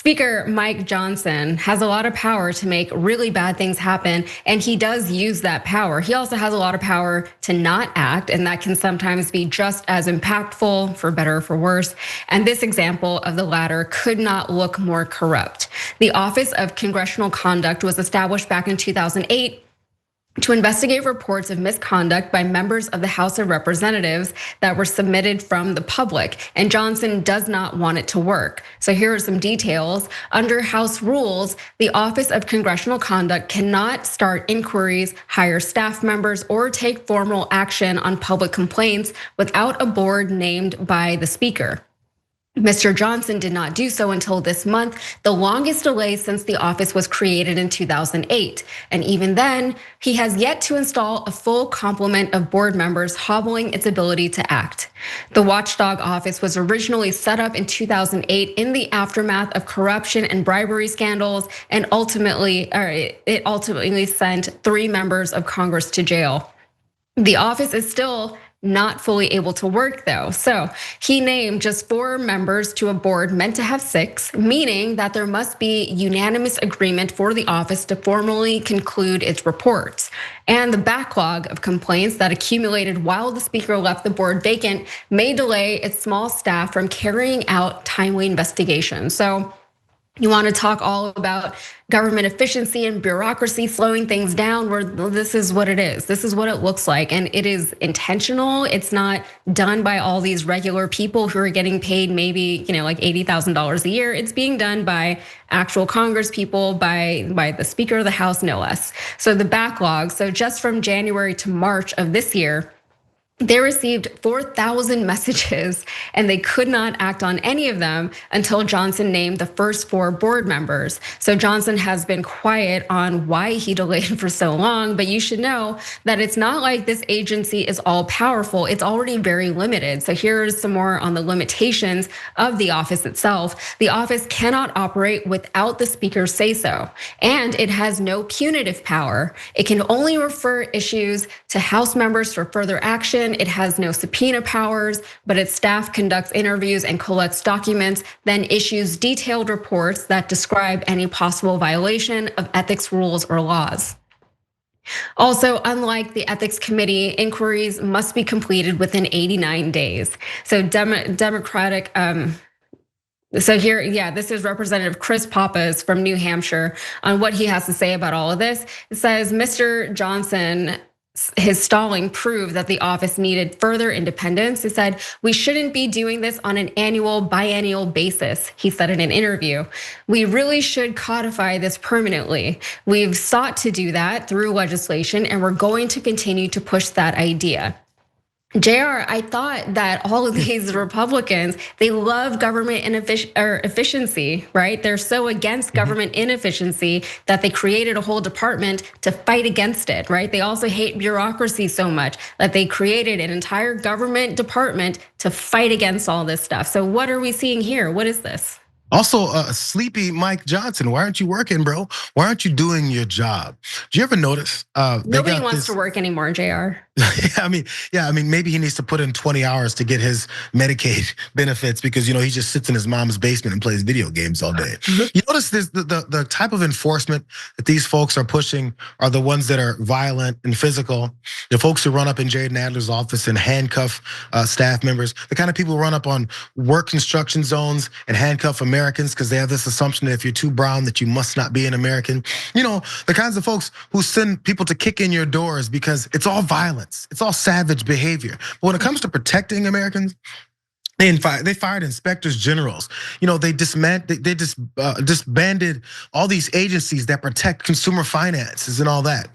Speaker Mike Johnson has a lot of power to make really bad things happen, and he does use that power. He also has a lot of power to not act, and that can sometimes be just as impactful, for better or for worse. And this example of the latter could not look more corrupt. The Office of Congressional Conduct was established back in 2008 to investigate reports of misconduct by members of the House of Representatives that were submitted from the public. And Johnson does not want it to work. So here are some details. Under House rules, the Office of Congressional Conduct cannot start inquiries, hire staff members, or take formal action on public complaints without a board named by the Speaker. Mr. Johnson did not do so until this month, the longest delay since the office was created in 2008. And even then, he has yet to install a full complement of board members, hobbling its ability to act. The Watchdog office was originally set up in 2008 in the aftermath of corruption and bribery scandals, and it ultimately sent 3 members of Congress to jail. The office is still not fully able to work though. So he named just 4 members to a board meant to have 6, meaning that there must be unanimous agreement for the office to formally conclude its reports. And the backlog of complaints that accumulated while the Speaker left the board vacant may delay its small staff from carrying out timely investigations. So you want to talk all about government efficiency and bureaucracy slowing things down, where this is what it is. This is what it looks like, and it is intentional. It's not done by all these regular people who are getting paid maybe like $80,000 a year. It's being done by actual Congress people, by the Speaker of the House, no less. So the backlog, so just from January to March of this year, they received 4,000 messages and they could not act on any of them until Johnson named the first 4 board members. So Johnson has been quiet on why he delayed for so long, but you should know that it's not like this agency is all powerful. It's already very limited. So here's some more on the limitations of the office itself. The office cannot operate without the Speaker's say-so, and it has no punitive power. It can only refer issues to House members for further action. It has no subpoena powers, but its staff conducts interviews and collects documents, then issues detailed reports that describe any possible violation of ethics rules or laws. Also, unlike the ethics committee, inquiries must be completed within 89 days. So Democratic, so here, yeah, this is Representative Chris Pappas from New Hampshire on what he has to say about all of this. It says, Mr. Johnson, his stalling proved that the office needed further independence. He said, we shouldn't be doing this on an annual, biennial basis, he said in an interview. We really should codify this permanently. We've sought to do that through legislation, and we're going to continue to push that idea. Jayar, I thought that all of these Republicans, they love government efficiency, right? They're so against government inefficiency that they created a whole department to fight against it, right? They also hate bureaucracy so much that they created an entire government department to fight against all this stuff. So what are we seeing here? What is this? Also, sleepy Mike Johnson, why aren't you working, bro? Why aren't you doing your job? Do you ever notice? Nobody wants to work anymore, Jayar. Yeah, I mean, maybe he needs to put in 20 hours to get his Medicaid benefits because he just sits in his mom's basement and plays video games all day. You notice this, the type of enforcement that these folks are pushing are the ones that are violent and physical. The folks who run up in Jaden Adler's office and handcuff staff members, the kind of people who run up on work construction zones and handcuff Americans because they have this assumption that if you're too brown that you must not be an American. The kinds of folks who send people to kick in your doors because it's all violence. It's all savage behavior. But when it comes to protecting Americans, they fired inspectors generals. They disbanded all these agencies that protect consumer finances and all that.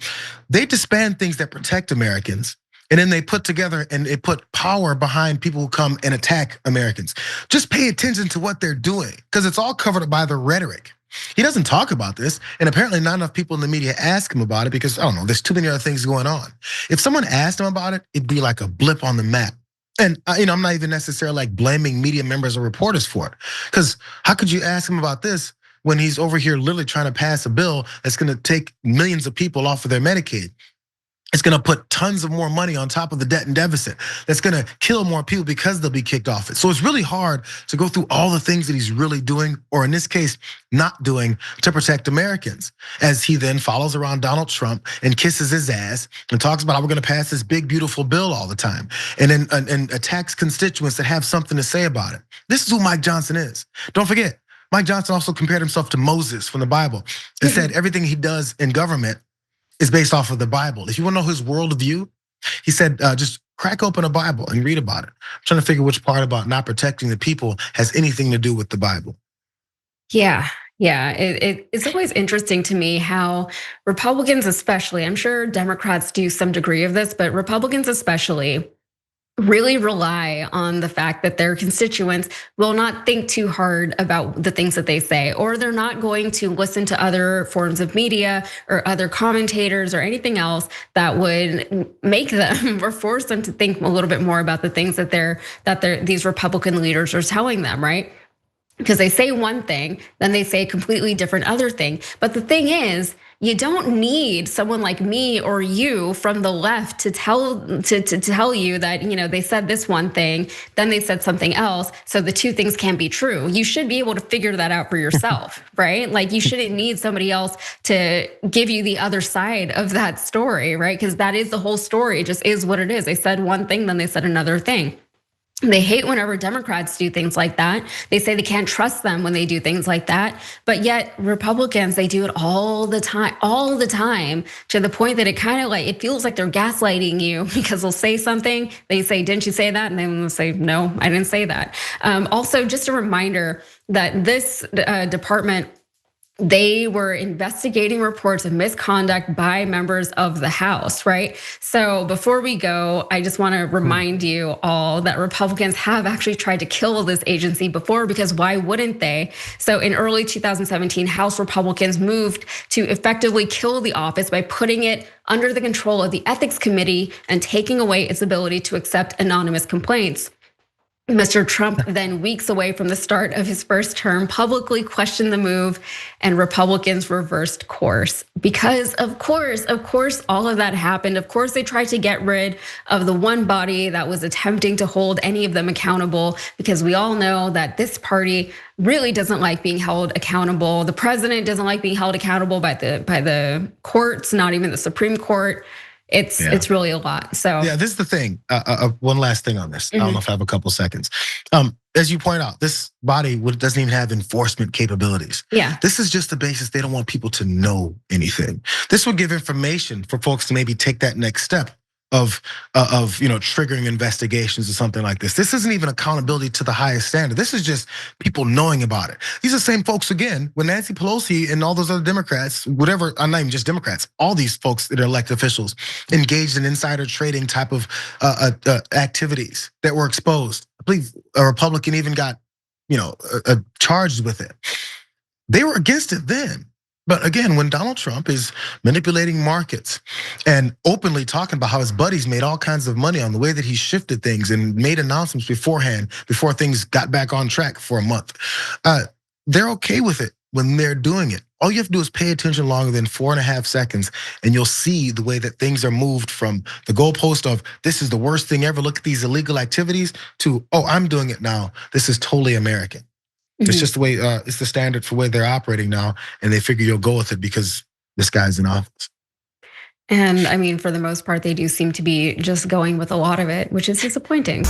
They disband things that protect Americans. And then they put together and they put power behind people who come and attack Americans. Just pay attention to what they're doing, because it's all covered by the rhetoric. He doesn't talk about this, and apparently not enough people in the media ask him about it because, I don't know, there's too many other things going on. If someone asked him about it, it'd be like a blip on the map. And I'm not even necessarily like blaming media members or reporters for it. Because how could you ask him about this when he's over here literally trying to pass a bill that's gonna take millions of people off of their Medicaid? It's gonna put tons of more money on top of the debt and deficit. That's gonna kill more people because they'll be kicked off it. So it's really hard to go through all the things that he's really doing, or in this case, not doing, to protect Americans. As he then follows around Donald Trump and kisses his ass and talks about how we're gonna pass this big, beautiful bill all the time. And then attacks constituents that have something to say about it. This is who Mike Johnson is. Don't forget, Mike Johnson also compared himself to Moses from the Bible and said everything he does in government is based off of the Bible. If you wanna know his worldview, he said, just crack open a Bible and read about it. I'm trying to figure which part about not protecting the people has anything to do with the Bible. Yeah. It's always interesting to me how Republicans, especially, I'm sure Democrats do some degree of this, but Republicans especially really rely on the fact that their constituents will not think too hard about the things that they say, or they're not going to listen to other forms of media or other commentators or anything else that would make them or force them to think a little bit more about the things that these Republican leaders are telling them, right? Because they say one thing, then they say a completely different other thing. But the thing is, you don't need someone like me or you from the left to tell you that they said this one thing, then they said something else, so the two things can't be true. You should be able to figure that out for yourself, right? Like you shouldn't need somebody else to give you the other side of that story, right? Because that is the whole story. It just is what it is. They said one thing, then they said another thing. They hate whenever Democrats do things like that. They say they can't trust them when they do things like that. But yet Republicans, they do it all the time, to the point that it feels like they're gaslighting you, because they'll say something, they say, didn't you say that? And then they'll say, no, I didn't say that. Also, just a reminder that this department, they were investigating reports of misconduct by members of the House, right? So before we go, I just wanna remind you all that Republicans have actually tried to kill this agency before, because why wouldn't they? So in early 2017, House Republicans moved to effectively kill the office by putting it under the control of the Ethics Committee and taking away its ability to accept anonymous complaints. Mr. Trump then, weeks away from the start of his first term, publicly questioned the move, and Republicans reversed course. Because of course, all of that happened. Of course, they tried to get rid of the one body that was attempting to hold any of them accountable, because we all know that this party really doesn't like being held accountable. The president doesn't like being held accountable by the courts, not even the Supreme Court. It's really a lot. So yeah, this is the thing. One last thing on this. I don't know if I have a couple seconds. As you point out, this body doesn't even have enforcement capabilities. Yeah, this is just the basis. They don't want people to know anything. This would give information for folks to maybe take that next step of triggering investigations or something like this. This isn't even accountability to the highest standard. This is just people knowing about it. These are the same folks, again, when Nancy Pelosi and all those other Democrats, whatever, not even just Democrats, all these folks that are elected officials engaged in insider trading type of activities that were exposed. I believe a Republican even got charged with it. They were against it then. But again, when Donald Trump is manipulating markets and openly talking about how his buddies made all kinds of money on the way that he shifted things and made announcements beforehand, before things got back on track for a month, they're okay with it when they're doing it. All you have to do is pay attention longer than 4.5 seconds, and you'll see the way that things are moved from the goalpost of this is the worst thing ever, look at these illegal activities, to, oh, I'm doing it now, this is totally American. It's just the way, it's the standard for where they're operating now, and they figure you'll go with it because this guy's in office. And I mean, for the most part, they do seem to be just going with a lot of it, which is disappointing.